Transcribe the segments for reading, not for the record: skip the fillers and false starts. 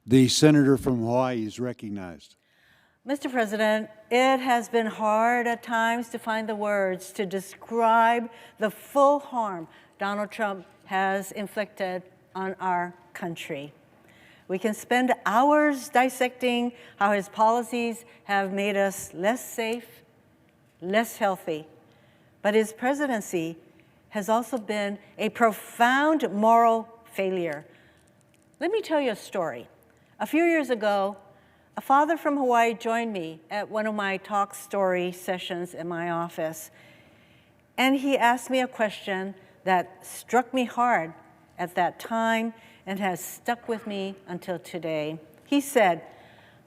The senator from Hawaii is recognized. Mr. President, it has been hard at times to find the words to describe the full harm Donald Trump has inflicted on our country. We can spend hours dissecting how his policies have made us less safe, less healthy, but his presidency has also been a profound moral failure. Let me tell you a story. A few years ago, a father from Hawaii joined me at one of my talk story sessions in my office, and he asked me a question that struck me hard at that time and has stuck with me until today. He said,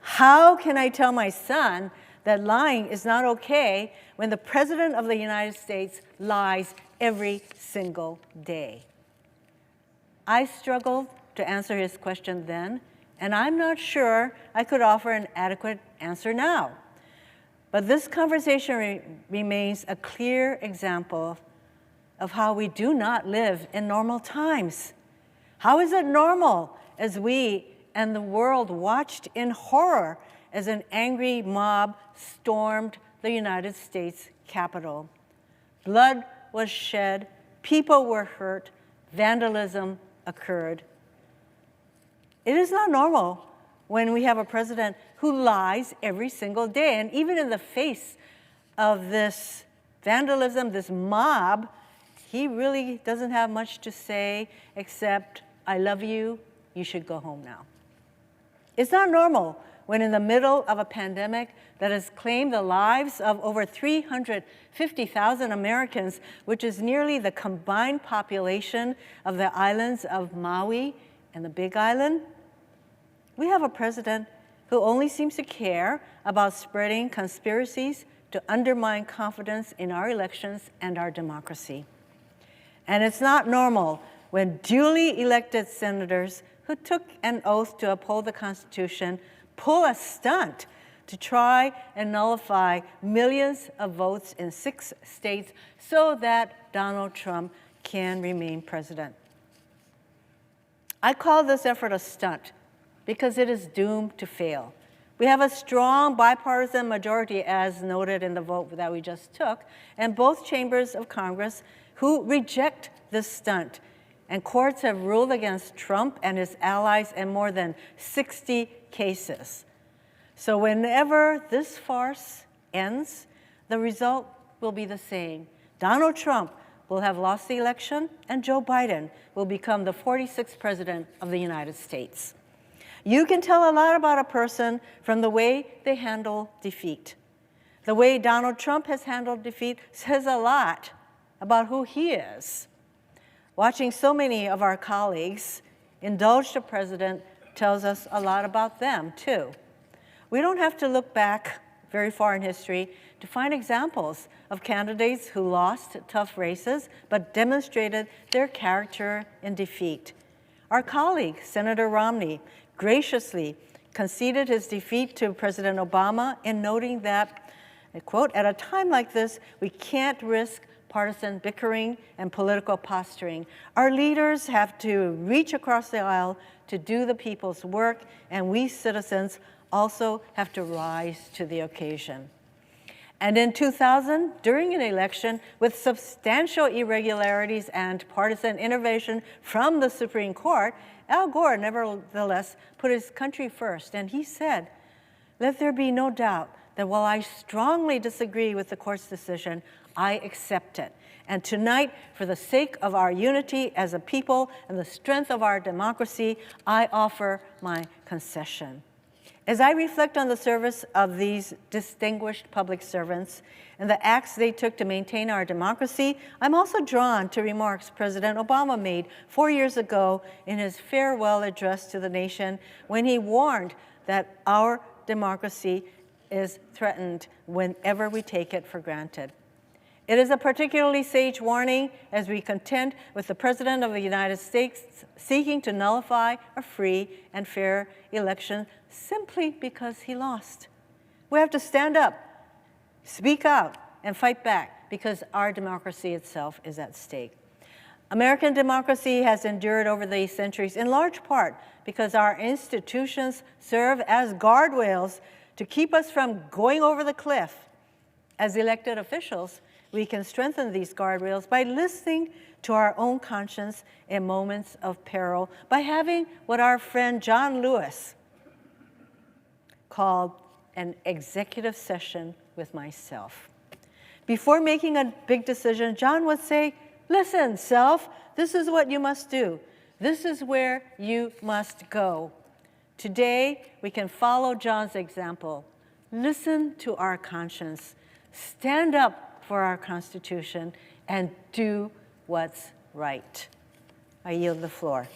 "How can I tell my son that lying is not okay when the President of the United States lies every single day?" I struggled to answer his question then, and I'm not sure I could offer an adequate answer now. But this conversation remains a clear example of how we do not live in normal times. How is it normal as we and the world watched in horror as an angry mob stormed the United States Capitol? Blood was shed, people were hurt, vandalism occurred. It is not normal when we have a president who lies every single day. And even in the face of this vandalism, this mob, he really doesn't have much to say except, "I love you, you should go home now." It's not normal when in the middle of a pandemic that has claimed the lives of over 350,000 Americans, which is nearly the combined population of the islands of Maui and the Big Island, we have a president who only seems to care about spreading conspiracies to undermine confidence in our elections and our democracy. And it's not normal when duly elected senators who took an oath to uphold the Constitution pull a stunt to try and nullify millions of votes in 6 states so that Donald Trump can remain president. I call this effort a stunt because it is doomed to fail. We have a strong bipartisan majority, as noted in the vote that we just took, and both chambers of Congress who reject this stunt. And courts have ruled against Trump and his allies in more than 60 cases. So whenever this farce ends, the result will be the same. Donald Trump will have lost the election, and Joe Biden will become the 46th president of the United States. You can tell a lot about a person from the way they handle defeat. The way Donald Trump has handled defeat says a lot about who he is. Watching so many of our colleagues indulge the president tells us a lot about them, too. We don't have to look back very far in history to find examples of candidates who lost tough races but demonstrated their character in defeat. Our colleague, Senator Romney, graciously conceded his defeat to President Obama in noting that, quote, "At a time like this, we can't risk partisan bickering and political posturing. Our leaders have to reach across the aisle to do the people's work, and we citizens also have to rise to the occasion." And in 2000, during an election with substantial irregularities and partisan intervention from the Supreme Court, Al Gore nevertheless put his country first, and he said, "Let there be no doubt that while I strongly disagree with the court's decision, I accept it. And tonight, for the sake of our unity as a people and the strength of our democracy, I offer my concession." As I reflect on the service of these distinguished public servants and the acts they took to maintain our democracy, I'm also drawn to remarks President Obama made 4 years ago in his farewell address to the nation when he warned that our democracy is threatened whenever we take it for granted. It is a particularly sage warning as we contend with the President of the United States seeking to nullify a free and fair election simply because he lost. We have to stand up, speak out, and fight back because our democracy itself is at stake. American democracy has endured over the centuries in large part because our institutions serve as guardrails to keep us from going over the cliff. As elected officials, we can strengthen these guardrails by listening to our own conscience in moments of peril, by having what our friend John Lewis called an executive session with myself. Before making a big decision, John would say, "Listen, self, this is what you must do. This is where you must go." Today, we can follow John's example. Listen to our conscience, stand up for our Constitution, and do what's right. I yield the floor.